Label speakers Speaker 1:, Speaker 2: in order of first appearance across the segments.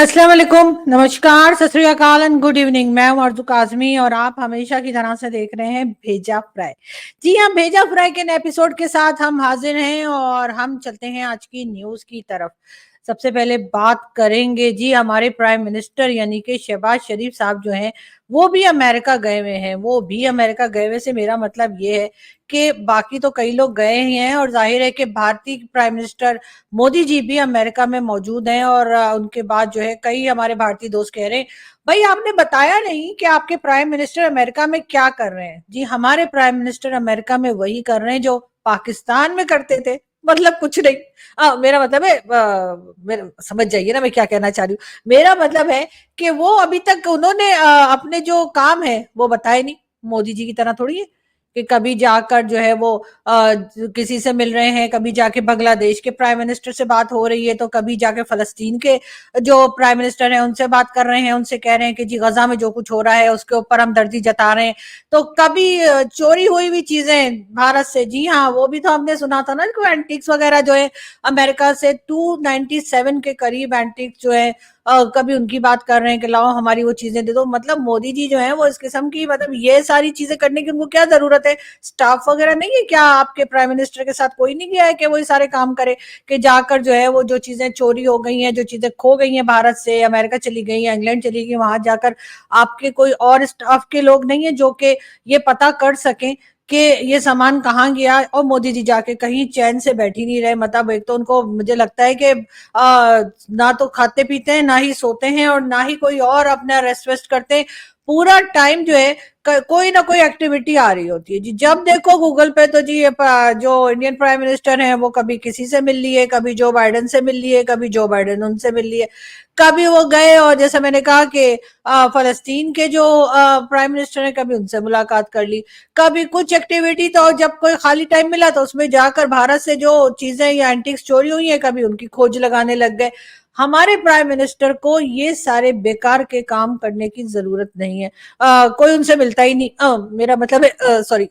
Speaker 1: अस्सलाम वालेकुम, नमस्कार, सत श्री अकाल एंड गुड इवनिंग। मैं हूं अर्जु काज़मी और आप हमेशा की तरह से देख रहे हैं भेजा फ्राई। जी हाँ, भेजा फ्राई के नए एपिसोड के साथ हम हाजिर हैं और हम चलते हैं आज की न्यूज़ की तरफ। सबसे पहले बात करेंगे जी हमारे प्राइम मिनिस्टर यानी कि शहबाज शरीफ साहब जो हैं वो भी अमेरिका गए हुए हैं। वो भी अमेरिका गए हुए से मेरा मतलब ये है कि बाकी तो कई लोग गए ही हैं और जाहिर है कि भारतीय प्राइम मिनिस्टर मोदी जी भी अमेरिका में मौजूद हैं और उनके बाद जो है कई हमारे भारतीय दोस्त कह रहे हैं भाई आपने बताया नहीं कि आपके प्राइम मिनिस्टर अमेरिका में क्या कर रहे हैं। जी हमारे प्राइम मिनिस्टर अमेरिका में वही कर रहे हैं जो पाकिस्तान में करते थे, मतलब कुछ नहीं। मेरा मतलब है समझ जाइए ना मैं क्या कहना चाह रही हूँ। मेरा मतलब है कि वो अभी तक उन्होंने अपने जो काम है वो बताए नहीं। मोदी जी की तरह थोड़ी है कि कभी जाकर जो है वो किसी से मिल रहे हैं, कभी जाके बांग्लादेश के प्राइम मिनिस्टर से बात हो रही है, तो कभी जाके फलस्तीन के जो प्राइम मिनिस्टर हैं उनसे बात कर रहे हैं, उनसे कह रहे हैं कि जी गजा में जो कुछ हो रहा है उसके ऊपर हम दर्दी जता रहे हैं। तो कभी चोरी हुई हुई चीजें भारत से, जी हाँ वो भी तो हमने सुना था ना कि एंटिक्स वगैरह जो है अमेरिका से 297 के करीब एंटिक्स जो है कभी उनकी बात कर रहे हैं कि लाओ हमारी वो चीजें दे दो। मतलब मोदी जी जो है वो इस किस्म की, मतलब ये सारी चीजें करने की उनको क्या जरूरत है? स्टाफ वगैरह नहीं है क्या आपके प्राइम मिनिस्टर के साथ? कोई नहीं गया है कि वो ये सारे काम करे कि जाकर जो है वो जो चीजें चोरी हो गई हैं, जो चीजें खो गई हैं भारत से, अमेरिका चली गई है, इंग्लैंड चली गई, वहां जाकर आपके कोई और स्टाफ के लोग नहीं है जो कि ये पता कर सकें कि ये सामान कहाँ गया? और मोदी जी जाके कहीं चैन से बैठ ही नहीं रहे। मतलब एक तो उनको मुझे लगता है कि ना तो खाते पीते हैं, ना ही सोते हैं और ना ही कोई और अपना रेस्ट वेस्ट करते हैं। पूरा टाइम जो है कोई ना कोई एक्टिविटी आ रही होती है जी। जब देखो गूगल पे तो जी जो इंडियन प्राइम मिनिस्टर हैं वो कभी किसी से मिल लिए, कभी जो बाइडेन से मिल लिए, कभी जो बाइडेन उनसे मिल लिए, कभी वो गए और जैसे मैंने कहा कि फलस्तीन के जो प्राइम मिनिस्टर हैं कभी उनसे मुलाकात कर ली, कभी कुछ एक्टिविटी। तो जब कोई खाली टाइम मिला तो उसमें जाकर भारत से जो चीजें या एंटिक्स चोरी हुई है कभी उनकी खोज लगाने लग गए। हमारे प्राइम मिनिस्टर को ये सारे बेकार के काम करने की जरूरत नहीं है। कोई उनसे मिलता ही नहीं। मेरा मतलब है सॉरी,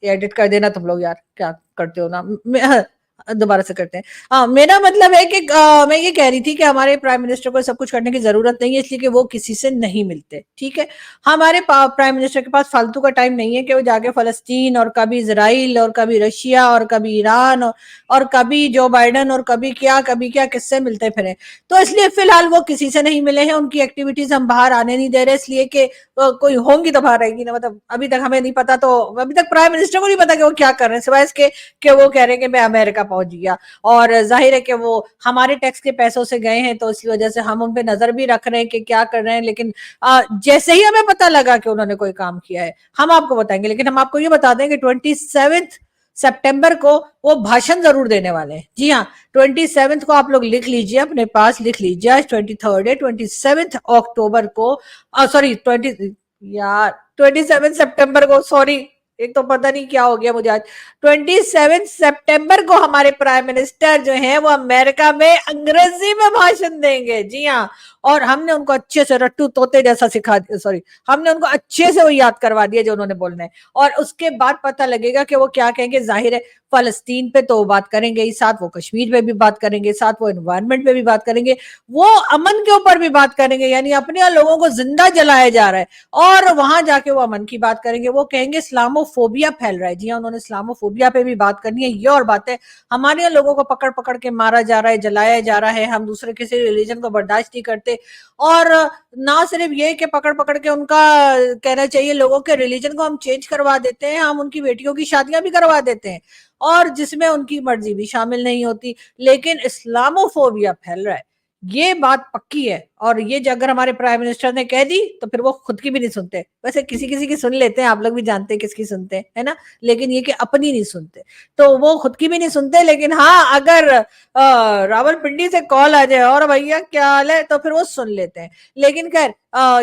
Speaker 1: एडिट कर देना तुम लोग यार, क्या करते हो ना। दोबारा से करते हैं। मेरा मतलब है कि मैं ये कह रही थी कि हमारे प्राइम मिनिस्टर को सब कुछ करने की जरूरत नहीं है इसलिए कि वो किसी से नहीं मिलते। ठीक है, हमारे प्राइम मिनिस्टर के पास फालतू का टाइम नहीं है कि वो जाके फलस्तीन और कभी इसराइल और कभी रशिया और कभी ईरान और कभी जो बाइडन और कभी क्या किससे मिलते फिरे। तो इसलिए फिलहाल वो किसी से नहीं मिले हैं। उनकी एक्टिविटीज हम बाहर आने नहीं दे रहे इसलिए कि कोई होंगी तो बाहर आएगी ना। मतलब अभी तक हमें नहीं पता, तो अभी तक प्राइम मिनिस्टर को नहीं पता कि वो क्या कर रहे हैं, सिवाय इसके कि वो कह रहे हैं कि मैं अमेरिका पहुंच गया। और जाहिर है कि वो हमारे टैक्स के पैसों से गए हैं तो इस वजह से हम उन पे नजर भी रख रहे हैं कि क्या कर रहे हैं। लेकिन जैसे ही हमें पता लगा कि उन्होंने कोई काम किया है हम आपको बताएंगे। लेकिन हम आपको ये बता दें कि 27 सितंबर को वो भाषण जरूर देने वाले हैं। जी हाँ, 27 को आप लोग लिख लीजिए, अपने पास लिख लीजिए। आज 23 है, 27 अक्टूबर को, सॉरी 20 यार 27 सितंबर को, सॉरी एक तो पता नहीं क्या हो गया मुझे आज। 27 सितंबर को हमारे प्राइम मिनिस्टर जो हैं वो अमेरिका में अंग्रेजी में भाषण देंगे। जी हाँ, और हमने उनको अच्छे से रट्टू तोते जैसा सिखा दिया, सॉरी हमने उनको अच्छे से वो याद करवा दिया जो उन्होंने बोलना है। और उसके बाद पता लगेगा कि वो क्या कहेंगे। जाहिर है फलस्तीन पे तो बात करेंगे ही, साथ वो कश्मीर पे भी बात करेंगे, साथ वो एनवायरमेंट पे भी बात करेंगे, वो अमन के ऊपर भी बात करेंगे। यानी अपने लोगों को जिंदा जलाया जा रहा है और वहां जाके वो अमन की बात करेंगे। वो कहेंगे इस्लामोफोबिया फैल रहा है। जी हाँ, उन्होंने इस्लामोफोबिया पे भी बात करनी है। ये और बात है, हमारे यहाँ लोगों को पकड़ पकड़ के मारा जा रहा है, जलाया जा रहा है, हम दूसरे किसी रिलीजन को बर्दाश्त नहीं करते। और ना सिर्फ ये कि पकड़ पकड़ के उनका कहना चाहिए लोगों के रिलीजन को हम चेंज करवा देते हैं, हम उनकी बेटियों की शादियां भी करवा देते हैं और जिसमें उनकी मर्जी भी शामिल नहीं होती। लेकिन इस्लामोफोबिया फैल रहा है, ये बात पक्की है। और ये अगर हमारे प्राइम मिनिस्टर ने कह दी तो फिर वो खुद की भी नहीं सुनते। वैसे किसी किसी की सुन लेते हैं, आप लोग भी जानते हैं किसकी सुनते हैं, है ना। लेकिन ये कि अपनी नहीं सुनते, तो वो खुद की भी नहीं सुनते। लेकिन हाँ, अगर रावलपिंडी से कॉल आ जाए और भैया क्या हाल है, तो फिर वो सुन लेते हैं। लेकिन खैर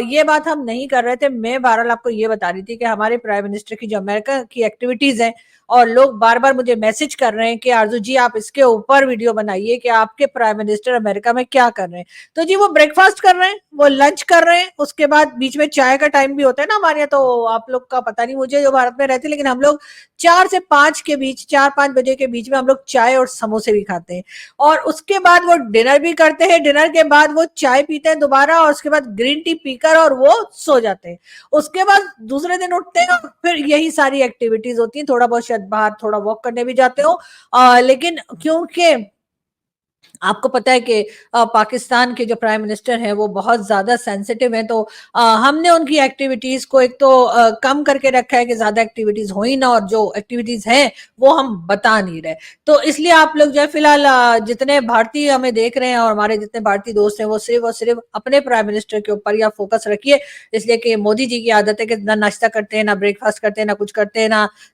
Speaker 1: ये बात हम नहीं कर रहे थे। मैं बहरहाल आपको ये बता रही थी कि हमारे प्राइम मिनिस्टर की जो अमेरिका की एक्टिविटीज हैं और लोग बार बार मुझे मैसेज कर रहे हैं कि आरजू जी आप इसके ऊपर वीडियो बनाइए कि आपके प्राइम मिनिस्टर अमेरिका में क्या कर रहे हैं। तो जी वो ब्रेकफास्ट कर रहे हैं, वो लंच कर रहे हैं, उसके बाद बीच में चाय का टाइम भी होता है ना हमारे यहाँ, तो आप लोग का पता नहीं मुझे जो भारत में रहते, लेकिन हम लोग 4 से 5 के बीच, 4-5 बजे के बीच में हम लोग चाय और समोसे भी खाते हैं। और उसके बाद वो डिनर भी करते हैं, डिनर के बाद वो चाय पीते हैं दोबारा, और उसके बाद ग्रीन टी पीकर और वो सो जाते हैं। उसके बाद दूसरे दिन उठते हैं और फिर यही सारी एक्टिविटीज होती हैं, थोड़ा बहुत शायद बाहर थोड़ा वॉक करने भी जाते हो। लेकिन क्योंकि आपको पता है कि पाकिस्तान के जो प्राइम मिनिस्टर हैं वो बहुत ज्यादा सेंसिटिव हैं, तो हमने उनकी एक्टिविटीज को एक तो कम करके रखा है कि ज्यादा एक्टिविटीज हो ही ना, और जो एक्टिविटीज हैं वो हम बता नहीं रहे। तो इसलिए आप लोग जो है फिलहाल जितने भारतीय हमें देख रहे हैं और हमारे जितने भारतीय दोस्त हैं वो सिर्फ और सिर्फ अपने प्राइम मिनिस्टर के ऊपर या फोकस रखिए। इसलिए कि मोदी जी की आदत है कि ना नाश्ता करते हैं, ना ब्रेकफास्ट करते हैं, ना कुछ करते हैं,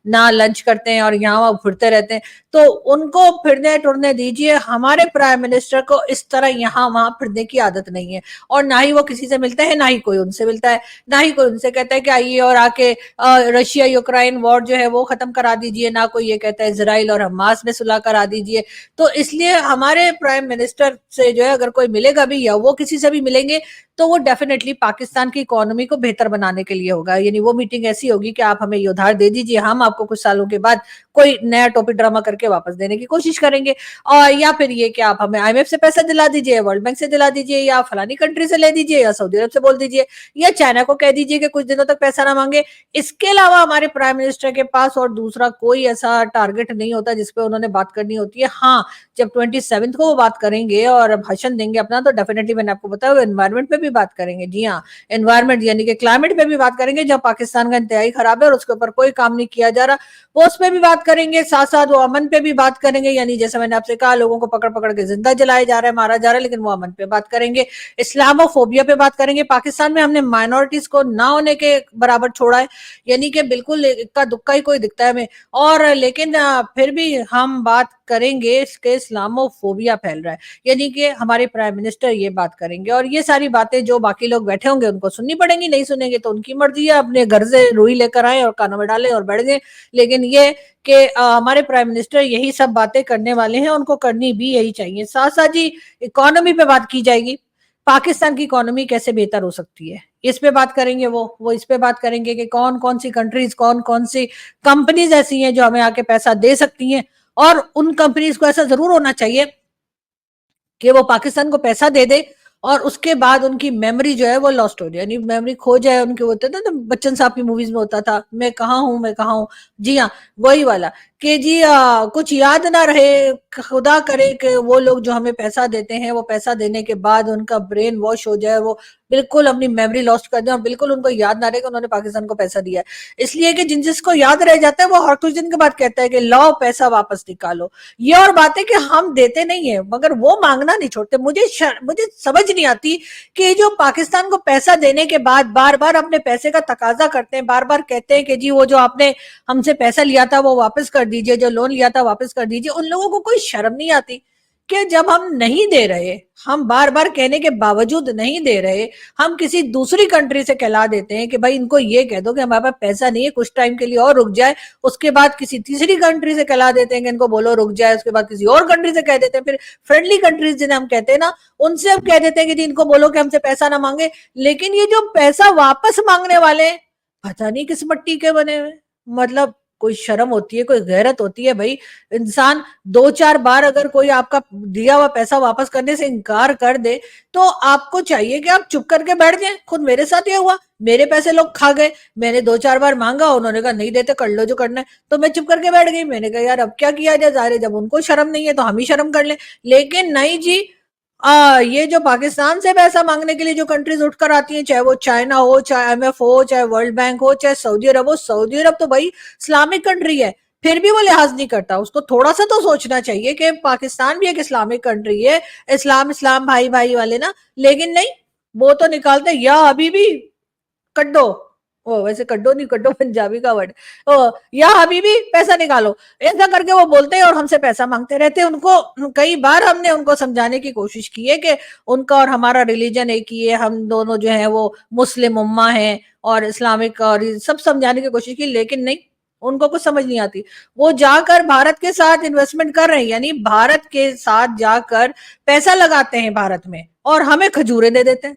Speaker 1: ना लंच करते हैं, और यहाँ वहां फिरते रहते हैं। तो उनको फिरने टुरने दीजिए। हमारे प्राइम मिनिस्टर को इस तरह यहाँ वहां फिरने की आदत नहीं है, और ना ही वो किसी से मिलते हैं, ना ही कोई उनसे मिलता है, ना ही कोई उनसे कहता है कि आइए और आके रशिया यूक्रेन वॉर जो है वो खत्म करा दीजिए, ना कोई ये कहता है इजराइल और हमास में सुलह करा दीजिए। तो इसलिए हमारे प्राइम मिनिस्टर से जो है अगर कोई मिलेगा भी या वो किसी से भी मिलेंगे तो वो डेफिनेटली पाकिस्तान की इकोनॉमी को बेहतर बनाने के लिए होगा। यानी वो मीटिंग ऐसी होगी कि आप हमें ये उधार दे दीजिए, हम आपको कुछ सालों के बाद कोई नया टॉपिक ड्रामा करके वापस देने की कोशिश करेंगे, और या फिर ये कि आप हमें आईएमएफ से पैसा दिला दीजिए, वर्ल्ड बैंक से दिला दीजिए, या फलानी कंट्री से ले दीजिए, या सऊदी अरब से बोल दीजिए, या चाइना को कह दीजिए कि कुछ दिनों तक पैसा ना मांगे। इसके अलावा हमारे प्राइम मिनिस्टर के पास और दूसरा कोई ऐसा टारगेट नहीं होता जिसपे उन्होंने बात करनी होती है। हाँ, जब 27 को वो बात करेंगे और भाषण देंगे अपना, तो डेफिनेटली मैंने आपको बताया एनवायरमेंट पे भी बात करेंगे। जी हाँ, एनवायरमेंट यानी कि क्लाइमेट पे भी बात करेंगे, जब पाकिस्तान का इंतहाई खराब है और उसके ऊपर कोई काम नहीं किया जा रहा, वो उस पे भी बात करेंगे। साथ साथ वो अमन पे भी बात करेंगे, यानी जैसे मैंने आपसे कहा लोगों को पकड़ पकड़ के जिंदा जलाया जा रहा है, मारा जा रहा है, लेकिन वो अमन पे बात करेंगे। इस्लामोफोबिया पे बात करेंगे। पाकिस्तान में हमने माइनॉरिटीज को ना होने के बराबर छोड़ा है, यानी कि बिल्कुल इक्का दुक्का ही कोई दिखता है हमें, और लेकिन फिर भी हम बात करेंगे इसके इस्लामोफोबिया फैल रहा है, यानी कि हमारे प्राइम मिनिस्टर ये बात करेंगे। और ये सारी बातें जो बाकी लोग बैठे होंगे उनको सुननी पड़ेंगी, नहीं सुनेंगे तो उनकी मर्जी है, अपने घर से रुई लेकर आए और कानों में डाले और बैठ गए। लेकिन ये कि हमारे प्राइम मिनिस्टर यही सब बातें करने वाले हैं, उनको करनी भी यही चाहिए। साथ साथ जी इकोनॉमी पे बात की जाएगी, पाकिस्तान की इकोनॉमी कैसे बेहतर हो सकती है इस पे बात करेंगे। वो इस पे बात करेंगे कि कौन कौन सी कंट्रीज, कौन कौन सी कंपनीज ऐसी हैं जो हमें आके पैसा दे सकती हैं, और उन कंपनीज को ऐसा जरूर होना चाहिए कि वो पाकिस्तान को पैसा दे दे और उसके बाद उनकी मेमोरी जो है वो लॉस्ट हो जाए, यानी मेमोरी खो जाए उनके। होता था ना बच्चन साहब की मूवीज में होता था, मैं कहाँ हूँ मैं कहाँ हूँ। जी हाँ, वही वाला कि जी कुछ याद ना रहे, खुदा करे कि वो लोग जो हमें पैसा देते हैं वो पैसा देने के बाद उनका ब्रेन वॉश हो जाए, वो बिल्कुल अपनी मेमोरी लॉस्ट कर दे और बिल्कुल उनको याद ना रहे कि उन्होंने पाकिस्तान को पैसा दिया है। इसलिए कि जिसको याद रह जाता है वो हर कुछ दिन के बाद कहता है कि लाओ पैसा वापस निकालो। ये और बात है कि हम देते नहीं है मगर वो मांगना नहीं छोड़ते। मुझे समझ नहीं आती कि जो पाकिस्तान को पैसा देने के बाद बार बार अपने पैसे का तकाजा करते हैं, बार बार कहते हैं कि जी वो जो आपने हमसे पैसा लिया था वो वापस कर दीजिए, जो लोन लिया था वापस कर दीजिए। उन लोगों को कोई शर्म नहीं आती कि जब हम नहीं दे रहे, हम बार बार कहने के बावजूद नहीं दे रहे, हम किसी दूसरी कंट्री से कहला देते हैं कि भाई इनको ये कह दो कि हमारे पास पैसा नहीं है, कुछ टाइम के लिए और रुक जाए। उसके बाद किसी तीसरी कंट्री से कहला देते हैं कि इनको बोलो रुक जाए। उसके बाद किसी और कंट्री से कह देते हैं, फिर फ्रेंडली कंट्रीज जिन्हें हम कहते हैं ना, उनसे हम कह देते हैं कि जी इनको बोलो कि हमसे पैसा ना मांगे। लेकिन ये जो पैसा वापस मांगने वाले पता नहीं किस मट्टी के बने हुए। मतलब कोई शर्म होती है, कोई गैरत होती है भाई। इंसान 2-4 बार अगर कोई आपका दिया हुआ पैसा वापस करने से इनकार कर दे तो आपको चाहिए कि आप चुप करके बैठ जाएं। खुद मेरे साथ ये हुआ, मेरे पैसे लोग खा गए, मैंने 2-4 बार मांगा, उन्होंने कहा नहीं देते, कर लो जो करना है, तो मैं चुप करके बैठ गई। मैंने कहा यार अब क्या किया जाए, जारे जब उनको शर्म नहीं है तो हम ही शर्म कर लें। लेकिन नहीं जी, ये जो पाकिस्तान से पैसा मांगने के लिए जो कंट्रीज उठकर आती हैं, चाहे वो चाइना हो, चाहे आईएमएफ हो, चाहे वर्ल्ड बैंक हो, चाहे सऊदी अरब हो। सऊदी अरब तो भाई इस्लामिक कंट्री है, फिर भी वो लिहाज नहीं करता। उसको थोड़ा सा तो सोचना चाहिए कि पाकिस्तान भी एक इस्लामिक कंट्री है, इस्लाम इस्लाम भाई भाई वाले ना। लेकिन नहीं, वो तो निकालते या अभी भी कड्डो, ओ वैसे कड्डो नहीं, कड्डो पंजाबी का वर्ड, ओ या हबीबी पैसा निकालो, ऐसा करके वो बोलते हैं और हमसे पैसा मांगते रहते हैं। उनको कई बार हमने उनको समझाने की कोशिश की है कि उनका और हमारा रिलीजन एक ही है, हम दोनों जो है वो मुस्लिम उम्मा है और इस्लामिक, और सब समझाने की कोशिश की, लेकिन नहीं, उनको कुछ समझ नहीं आती। वो जाकर भारत के साथ इन्वेस्टमेंट कर रहे हैं, यानी भारत के साथ जाकर पैसा लगाते हैं भारत में और हमें खजूरें दे देते हैं।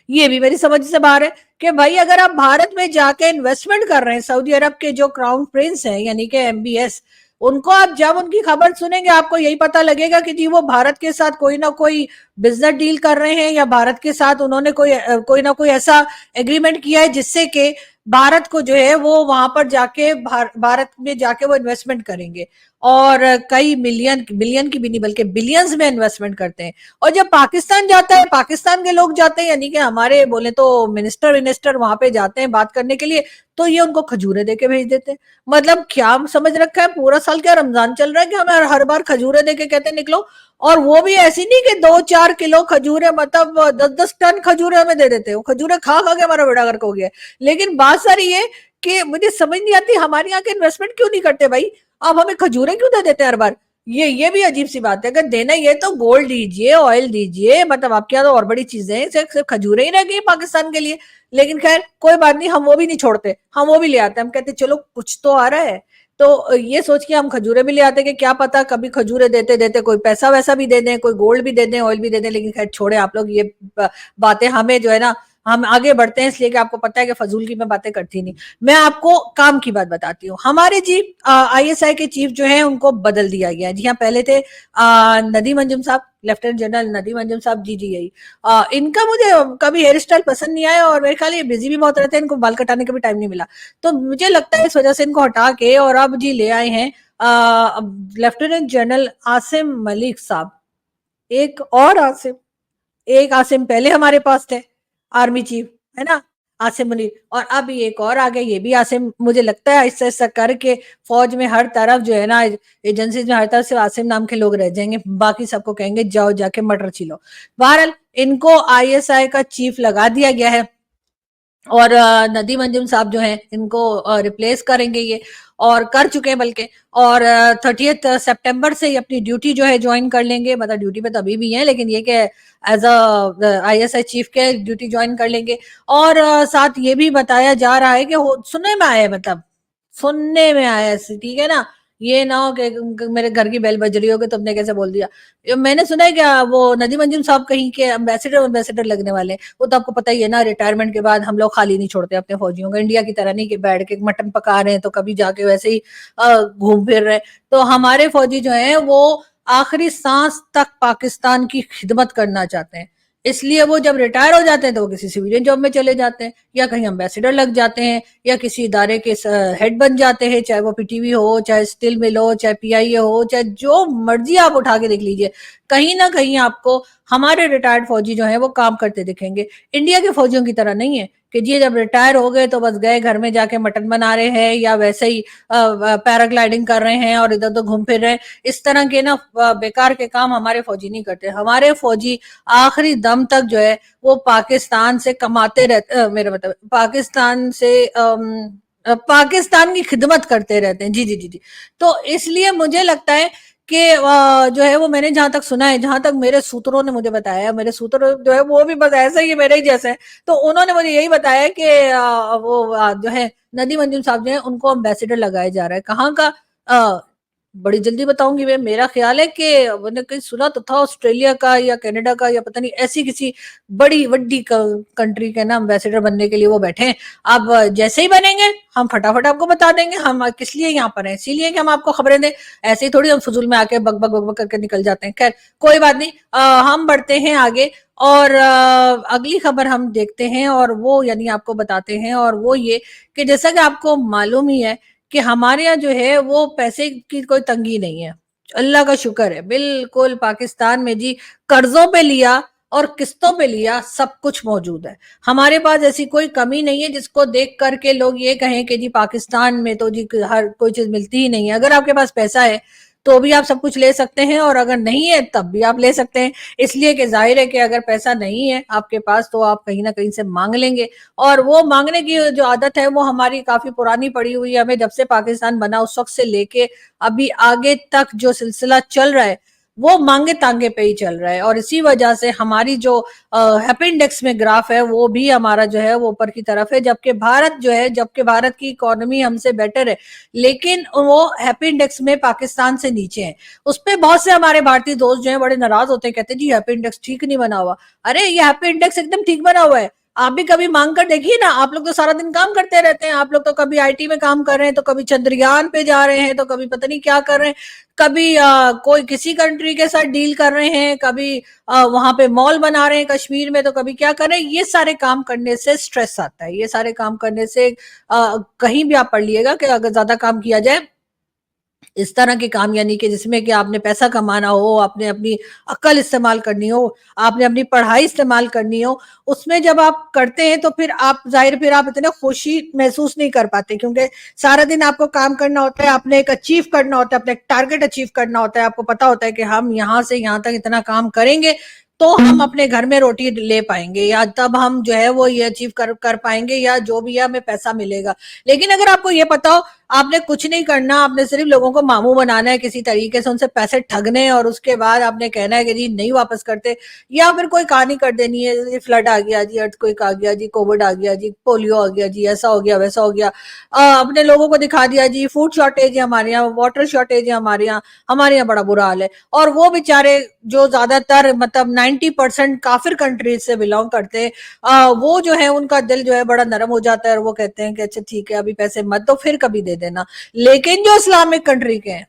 Speaker 1: ये भी मेरी समझ से बाहर है कि भाई अगर आप भारत में जाके इन्वेस्टमेंट कर रहे हैं, सऊदी अरब के जो क्राउन प्रिंस हैं यानी कि एमबीएस, उनको आप जब उनकी खबर सुनेंगे आपको यही पता लगेगा कि जी वो भारत के साथ कोई ना कोई बिजनेस डील कर रहे हैं या भारत के साथ उन्होंने कोई ना कोई ऐसा एग्रीमेंट किया है जिससे कि भारत को जो है वो वहां पर जाके भारत में जाके वो इन्वेस्टमेंट करेंगे और कई मिलियन की भी नहीं बल्कि बिलियंस में इन्वेस्टमेंट करते हैं। और जब पाकिस्तान जाता है, पाकिस्तान के लोग जाते हैं यानी कि हमारे बोले तो मिनिस्टर वहां पे जाते हैं बात करने के लिए, तो ये उनको खजूरें देके भेज देते हैं। मतलब क्या समझ रखा है, पूरा साल क्या रमजान चल रहा है कि हमें हर बार खजूरें देके कहते हैं निकलो, और वो भी ऐसी नहीं कि 2-4 किलो खजूरें, मतलब 10-10 टन खजूरें हमें दे देते हैं। खजूरें खा खा के हमारा बेड़ा गर्क हो गया। लेकिन बात सारी ये कि मुझे समझ नहीं आती हमारे यहाँ के इन्वेस्टमेंट क्यों नहीं करते भाई, आप हमें खजूरें क्यों दे देते हैं हर बार। ये भी अजीब सी बात है, अगर देना ही है तो गोल्ड दीजिए, ऑयल दीजिए, मतलब आपके यहाँ तो और बड़ी चीजें हैं, सिर्फ खजूरें ही रह गई पाकिस्तान के लिए। लेकिन खैर कोई बात नहीं, हम वो भी नहीं छोड़ते, हम वो भी ले आते हैं। हम कहते चलो कुछ तो आ रहा है, तो ये सोच के हम खजूरें भी ले आते कि क्या पता कभी खजूरें देते देते कोई पैसा वैसा भी दे दें, कोई गोल्ड भी दे दें, ऑयल भी दे दें। लेकिन खैर छोड़े आप लोग ये बातें, हमें जो है ना हम आगे बढ़ते हैं, इसलिए कि आपको पता है कि फजूल की मैं बातें करती नहीं। मैं आपको काम की बात बताती हूँ। हमारे जी आईएसआई के चीफ जो है उनको बदल दिया गया है। जी हाँ, पहले थे नदीम अंजुम साहब, लेफ्टिनेंट जनरल नदीम अंजुम साहब, जी जी यही। इनका मुझे कभी हेयर स्टाइल पसंद नहीं आया और मेरे ख्याल ये बिजी भी बहुत रहते हैं, इनको बाल कटाने का भी टाइम नहीं मिला। तो मुझे लगता है इस वजह से इनको हटा के और अब जी ले आए हैं लेफ्टिनेंट जनरल आसिम मलिक साहब। एक और आसिम, एक आसिम पहले हमारे पास थे आर्मी चीफ, है ना, आसिम मुनीर, और अब एक और आ गए, ये भी आसिम। मुझे लगता है ऐसा ऐसा करके फौज में हर तरफ जो है ना, एजेंसीज में हर तरफ से आसिम नाम के लोग रह जाएंगे, बाकी सबको कहेंगे जाओ जाके मटर छिलो। बहरहाल इनको आईएसआई का चीफ लगा दिया गया है और नदीम अंजुम साहब जो हैं इनको रिप्लेस करेंगे ये, और कर चुके हैं बल्कि। और 30 सितंबर से ही अपनी ड्यूटी जो है ज्वाइन कर लेंगे, मतलब ड्यूटी पे तो अभी भी हैं लेकिन ये कि एज अ आईएसआई चीफ के ड्यूटी ज्वाइन कर लेंगे। और साथ ये भी बताया जा रहा है कि सुनने में आया, मतलब सुनने में आया, ठीक है ना, ये ना हो कि मेरे घर की बेल बज रही हो कि तुमने कैसे बोल दिया। मैंने सुना है क्या वो नदीम अंजुम साहब कहीं के एम्बेसडर लगने वाले। वो तो आपको पता ही है ना, रिटायरमेंट के बाद हम लोग खाली नहीं छोड़ते अपने फौजियों को, इंडिया की तरह नहीं कि बैठ के मटन पका रहे हैं तो कभी जाके वैसे ही घूम फिर रहे। तो हमारे फौजी जो है वो आखिरी सांस तक पाकिस्तान की खिदमत करना चाहते हैं, इसलिए वो जब रिटायर हो जाते हैं तो वो किसी सिविलियन जॉब में चले जाते हैं या कहीं एम्बेसडर लग जाते हैं या किसी इदारे के हेड बन जाते हैं, चाहे वो पीटीवी हो, चाहे स्टील मिल हो, चाहे पीआईए हो, चाहे जो मर्जी आप उठा के देख लीजिए, कहीं ना कहीं आपको हमारे रिटायर्ड फौजी जो है वो काम करते दिखेंगे। इंडिया के फौजियों की तरह नहीं है कि जी जब रिटायर हो गए तो बस गए घर में जाके मटन बना रहे हैं या वैसे ही पैराग्लाइडिंग कर रहे हैं और इधर उधर घूम फिर रहे हैं। इस तरह के ना बेकार के काम हमारे फौजी नहीं करते। हमारे फौजी आखिरी दम तक जो है वो पाकिस्तान से कमाते रहते, मेरा मतलब पाकिस्तान से पाकिस्तान की खिदमत करते रहते हैं। जी जी जी जी। तो इसलिए मुझे लगता है कि जो है वो मैंने जहां तक सुना है, जहां तक मेरे सूत्रों ने मुझे बताया, मेरे सूत्र जो है वो भी बस ऐसा ही मेरे ही जैसे हैं, तो उन्होंने मुझे यही बताया कि वो जो है नदीम अंजुम साहब जो है उनको एम्बेसडर लगाया जा रहा है। कहाँ का बड़ी जल्दी बताऊंगी मैं। मेरा ख्याल है कि मैंने कहीं सुना तो था ऑस्ट्रेलिया का या कनाडा का या पता नहीं, ऐसी किसी बड़ी वड्डी कंट्री के ना एम्बेसडर बनने के लिए वो बैठे हैं। अब जैसे ही बनेंगे हम फटाफट आपको बता देंगे। हम किस लिए यहाँ पर हैं, इसीलिए कि हम आपको खबरें दें, ऐसे ही थोड़ी हम फजूल में आके बक बक बक बक करके निकल जाते हैं। खैर कोई बात नहीं, हम बढ़ते हैं आगे और अगली खबर हम देखते हैं और वो यानी आपको बताते हैं, और वो ये कि जैसा कि आपको मालूम ही है कि हमारे यहाँ जो है वो पैसे की कोई तंगी नहीं है, अल्लाह का शुक्र है। बिल्कुल पाकिस्तान में जी कर्जों पे लिया और किस्तों पे लिया, सब कुछ मौजूद है। हमारे पास ऐसी कोई कमी नहीं है जिसको देख करके लोग ये कहें कि जी पाकिस्तान में तो जी हर कोई चीज मिलती ही नहीं है। अगर आपके पास पैसा है तो भी आप सब कुछ ले सकते हैं और अगर नहीं है तब भी आप ले सकते हैं। इसलिए कि जाहिर है कि अगर पैसा नहीं है आपके पास तो आप कहीं ना कहीं से मांग लेंगे, और वो मांगने की जो आदत है वो हमारी काफी पुरानी पड़ी हुई है। हमें जब से पाकिस्तान बना उस वक्त से लेके अभी आगे तक जो सिलसिला चल रहा है वो मांगे तांगे पे ही चल रहा है। और इसी वजह से हमारी जो हैप्पी इंडेक्स में ग्राफ है वो भी हमारा जो है वो ऊपर की तरफ है, जबकि भारत की इकोनॉमी हमसे बेटर है, लेकिन वो हैप्पी इंडेक्स में पाकिस्तान से नीचे है। उस पर बहुत से हमारे भारतीय दोस्त जो है बड़े नाराज होते हैं, कहते हैं जी हैप्पी इंडेक्स ठीक नहीं बना हुआ। अरे ये हैप्पी इंडेक्स एकदम ठीक बना हुआ है। आप भी कभी मांग कर देखिए ना, आप लोग तो सारा दिन काम करते रहते हैं, आप लोग तो कभी आईटी में काम कर रहे हैं, तो कभी चंद्रयान पे जा रहे हैं, तो कभी पता नहीं क्या कर रहे हैं, कभी कोई किसी कंट्री के साथ डील कर रहे हैं, कभी वहां पे मॉल बना रहे हैं कश्मीर में, तो कभी क्या कर रहे हैं। ये सारे काम करने से स्ट्रेस आता है, ये सारे काम करने से कहीं भी आप पढ़ लिएगा कि अगर ज्यादा काम किया जाए, इस तरह के काम यानी कि जिसमें कि आपने पैसा कमाना हो, आपने अपनी अक्ल इस्तेमाल करनी हो, आपने अपनी पढ़ाई इस्तेमाल करनी हो, उसमें जब आप करते हैं तो फिर आप जाहिर फिर आप इतने खुशी महसूस नहीं कर पाते, क्योंकि सारा दिन आपको काम करना होता है, आपने एक अचीव करना होता है, अपना एक टारगेट अचीव करना होता है। आपको पता होता है कि हम यहाँ से यहाँ तक इतना काम करेंगे तो हम अपने घर में रोटी ले पाएंगे, या तब हम जो है वो ये अचीव कर पाएंगे, या जो भी है हमें पैसा मिलेगा। लेकिन अगर आपको ये पता हो आपने कुछ नहीं करना, आपने सिर्फ लोगों को मामू बनाना है, किसी तरीके से उनसे पैसे ठगने, और उसके बाद आपने कहना है कि जी नहीं वापस करते, या फिर कोई कहानी कर देनी है, फ्लड आ गया जी, अर्थक्वेक आ गया जी, कोविड आ गया जी, पोलियो आ गया जी, ऐसा हो गया वैसा हो गया, अपने लोगों को दिखा दिया जी फूड शॉर्टेज है हमारे यहाँ, वाटर शॉर्टेज है हमारे यहाँ बड़ा बुरा हाल है। और वो बेचारे जो ज्यादातर मतलब 90% काफिर कंट्रीज से बिलोंग करते हैं, वो जो है उनका दिल जो है बड़ा नरम हो जाता है, और वो कहते हैं कि अच्छा ठीक है अभी पैसे मत दो, फिर कभी दे देना। लेकिन जो इस्लामिक कंट्री के हैं,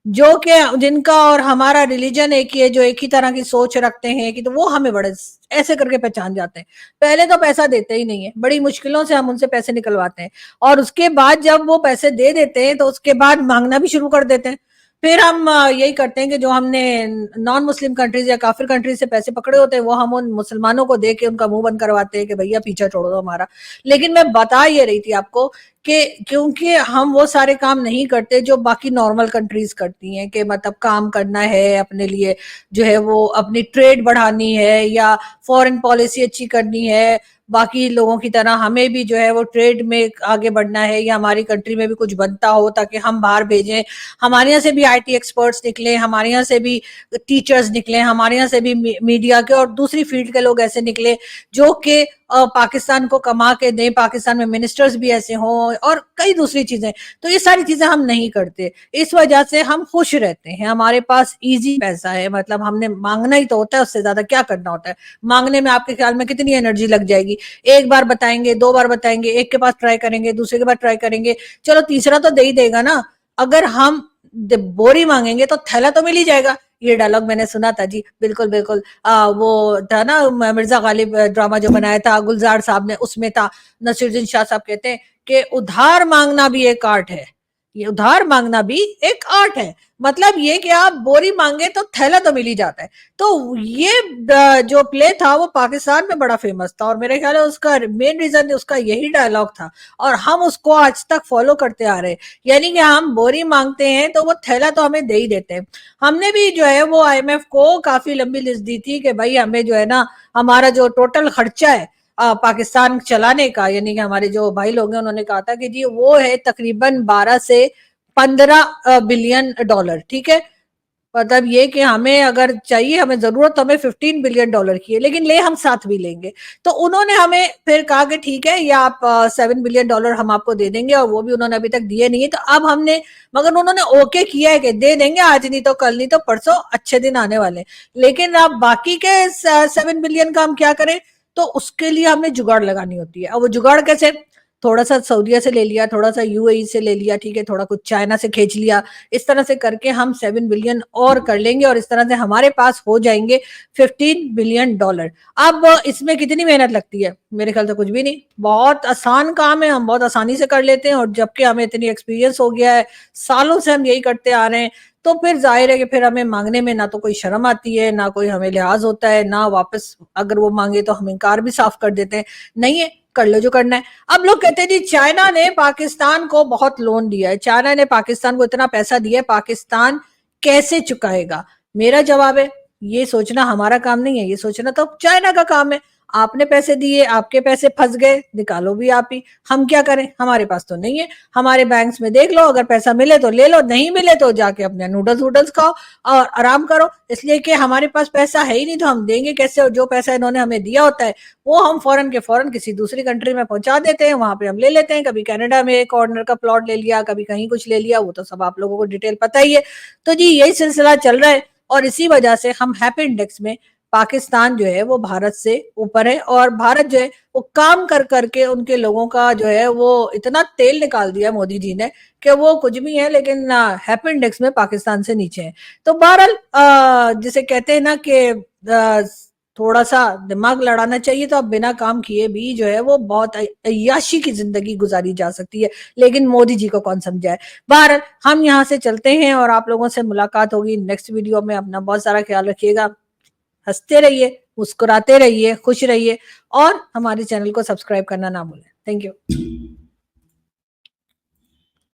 Speaker 1: जो कि जिनका और हमारा रिलीजन एक ही है, जो एक ही तरह की सोच रखते हैं, कि तो वो हमें बड़े ऐसे करके पहचान जाते हैं। पहले तो पैसा देते ही नहीं है, बड़ी मुश्किलों से हम उनसे पैसे निकलवाते हैं, और उसके बाद जब वो पैसे दे देते हैं तो उसके बाद मांगना भी शुरू कर देते हैं। फिर हम यही करते हैं कि जो हमने नॉन मुस्लिम कंट्रीज या काफिर कंट्रीज से पैसे पकड़े होते हैं, वो हम उन मुसलमानों को दे के उनका मुंह बंद करवाते हैं कि भैया पीछा छोड़ दो हमारा। लेकिन मैं बता ये रही थी आपको कि क्योंकि हम वो सारे काम नहीं करते जो बाकी नॉर्मल कंट्रीज करती हैं, कि मतलब काम करना है अपने लिए, जो है वो अपनी ट्रेड बढ़ानी है, या फॉरेन पॉलिसी अच्छी करनी है, बाकी लोगों की तरह हमें भी जो है वो ट्रेड में आगे बढ़ना है, या हमारी कंट्री में भी कुछ बनता हो ताकि हम बाहर भेजें, हमारे यहाँ से भी आईटी एक्सपर्ट्स निकले, हमारे यहाँ से भी टीचर्स निकले, हमारे यहाँ से भी मीडिया के और दूसरी फील्ड के लोग ऐसे निकले जो कि पाकिस्तान को कमा के दें, पाकिस्तान में मिनिस्टर्स भी ऐसे हों, और कई दूसरी चीजें। तो ये सारी चीजें हम नहीं करते, इस वजह से हम खुश रहते हैं, हमारे पास इजी पैसा है, मतलब हमने मांगना ही तो होता है, उससे ज्यादा क्या करना होता है। मांगने में आपके ख्याल में कितनी एनर्जी लग जाएगी, एक बार बताएंगे, दो बार बताएंगे, एक के पास ट्राई करेंगे, दूसरे के पास ट्राई करेंगे, चलो तीसरा तो दे ही देगा ना। अगर हम बोरी मांगेंगे तो थैला तो मिल ही जाएगा। ये डायलॉग मैंने सुना था जी, बिल्कुल बिल्कुल। वो था ना मिर्जा गालिब ड्रामा जो बनाया था गुलजार साहब ने, उसमें था नसीरुद्दीन शाह साहब कहते हैं कि उधार मांगना भी एक आर्ट है, ये उधार मांगना भी एक आर्ट है। मतलब ये कि आप बोरी मांगे तो थैला तो मिल ही जाता है। तो ये जो प्ले था वो पाकिस्तान में बड़ा फेमस था, और मेरे ख्याल है उसका मेन रीजन उसका यही डायलॉग था, और हम उसको आज तक फॉलो करते आ रहे हैं। यानी कि हम बोरी मांगते हैं तो वो थैला तो हमें दे ही देते हैं। हमने भी जो है वो आईएमएफ को काफी लंबी लिस्ट दी थी कि भाई हमें जो है ना हमारा जो टोटल खर्चा है पाकिस्तान चलाने का, यानी कि हमारे जो भाई लोग हैं उन्होंने कहा था कि जी वो है तकरीबन 12 से 15 बिलियन डॉलर, ठीक है। मतलब ये कि हमें अगर चाहिए, हमें जरूरत तो हमें 15 बिलियन डॉलर की है, लेकिन ले हम साथ भी लेंगे। तो उन्होंने हमें फिर कहा कि ठीक है, या आप 7 बिलियन डॉलर हम आपको दे देंगे, और वो भी उन्होंने अभी तक दिए नहीं है। तो अब हमने, मगर उन्होंने ओके किया है कि दे देंगे, आज नहीं तो कल, नहीं तो परसों, अच्छे दिन आने वाले। लेकिन अब बाकी के 7 बिलियन का हम क्या करें, तो उसके लिए हमने जुगाड़ लगानी होती है। अब वो जुगाड़ कैसे, थोड़ा सा सऊदीया से ले लिया, थोड़ा सा यूएई से ले लिया, ठीक है, थोड़ा कुछ चाइना से खींच लिया, इस तरह से करके हम 7 बिलियन और कर लेंगे, और इस तरह से हमारे पास हो जाएंगे 15 बिलियन डॉलर। अब इसमें कितनी मेहनत लगती है, मेरे ख्याल से कुछ भी नहीं, बहुत आसान काम है, हम बहुत आसानी से कर लेते हैं। और जबकि हमें इतनी एक्सपीरियंस हो गया है, सालों से हम यही करते आ रहे हैं, तो फिर जाहिर है कि फिर हमें मांगने में ना तो कोई शर्म आती है, ना कोई हमें लिहाज होता है, ना वापस अगर वो मांगे तो हम इनकार भी साफ कर देते हैं, नहीं है कर लो जो करना है। अब लोग कहते हैं जी चाइना ने पाकिस्तान को बहुत लोन दिया है, चाइना ने पाकिस्तान को इतना पैसा दिया है, पाकिस्तान कैसे चुकाएगा। मेरा जवाब है ये सोचना हमारा काम नहीं है, ये सोचना तो चाइना का काम है। आपने पैसे दिए, आपके पैसे फंस गए, निकालो भी आप ही, हम क्या करें, हमारे पास तो नहीं है। हमारे बैंक्स में देख लो, अगर पैसा मिले तो ले लो, नहीं मिले तो जाके अपने नूडल्स वूडल्स खाओ और आराम करो। इसलिए कि हमारे पास पैसा है ही नहीं तो हम देंगे कैसे, और जो पैसा इन्होंने हमें दिया होता है वो हम फॉरन के फॉरन किसी दूसरी कंट्री में पहुंचा देते हैं, वहां पे हम ले लेते हैं। कभी कनाडा में कॉर्नर का प्लॉट ले लिया, कभी कहीं कुछ ले लिया, वो तो सब आप लोगों को डिटेल पता ही है। तो जी यही सिलसिला चल रहा है और इसी वजह से हम हैप्पी इंडेक्स में पाकिस्तान जो है वो भारत से ऊपर है, और भारत जो है वो काम कर करके उनके लोगों का जो है वो इतना तेल निकाल दिया मोदी जी ने कि वो कुछ भी है, लेकिन हैप्पी इंडेक्स में पाकिस्तान से नीचे है। तो बहरहाल जिसे कहते हैं ना कि थोड़ा सा दिमाग लड़ाना चाहिए, तो अब बिना काम किए भी जो है वो बहुत अय्याशी की जिंदगी गुजारी जा सकती है, लेकिन मोदी जी को कौन समझाए। बहरहाल हम यहाँ से चलते हैं और आप लोगों से मुलाकात होगी नेक्स्ट वीडियो में। अपना बहुत सारा ख्याल रखिएगा, हंसते रहिए, मुस्कुराते रहिए, खुश रहिए और हमारे चैनल को सब्सक्राइब करना ना भूलें। Thank you.